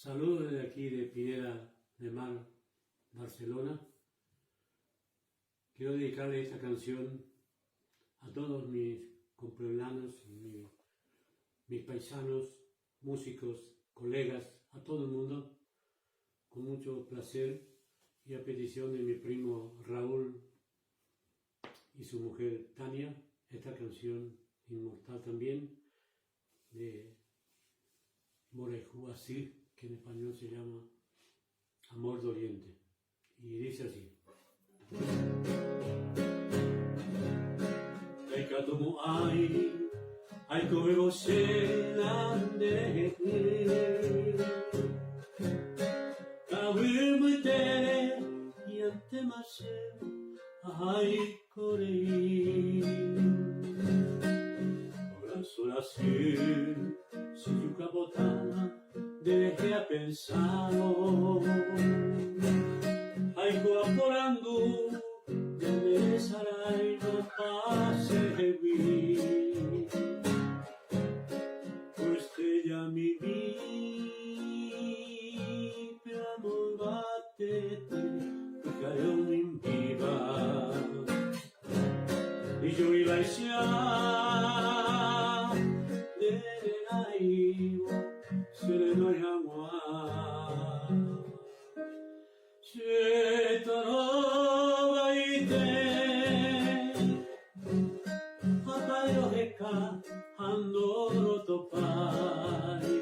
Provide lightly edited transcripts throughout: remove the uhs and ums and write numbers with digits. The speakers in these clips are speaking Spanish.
Saludos desde aquí de Pineda de Mar, Barcelona. Quiero dedicarle esta canción a todos mis compueblanos, mis paisanos, músicos, colegas, a todo el mundo, con mucho placer y a petición de mi primo Raúl y su mujer Tania, esta canción inmortal también de Morejú Así, que en español se llama Amor de Oriente, y dice así. Aikatomo ai koe o senande Kawimu tere yatemase ai korei Ora si yuka botana dejé a pensado ai coaporando de sarai no pase vi estrella mi per amor battete perché in viva e io iba sia Sereno yangwa Shetaro baite Hatayo heka Handoro topai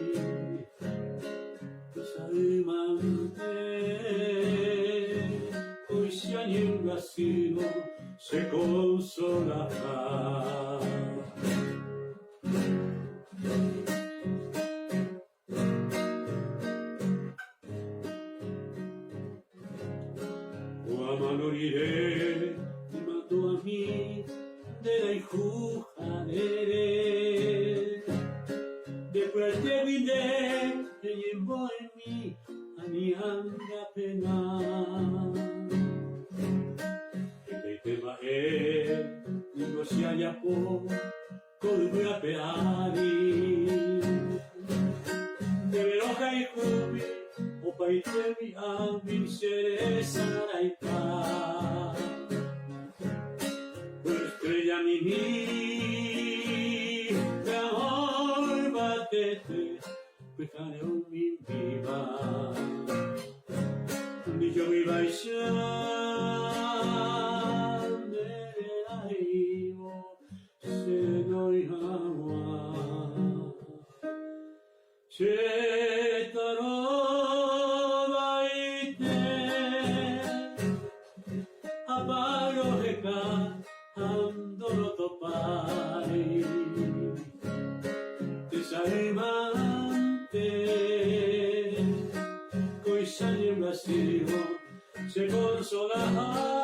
Saimante Oishia nyungasino Se consolará Moriré, te mató a mí de la injujaré. Después te vine, te llevó en mí a mi anga pena. E tema digo si haya por colme a peari. De veroja y jubi, o paitemi a mi cereza raita. Estrella mi de amor batete, pecare un mi viva. Ni yo mi baixande aivo, se noi agua. Cetaro baite, abaro heka, andoro topai, desaimante, coisa de un vacío, se consola.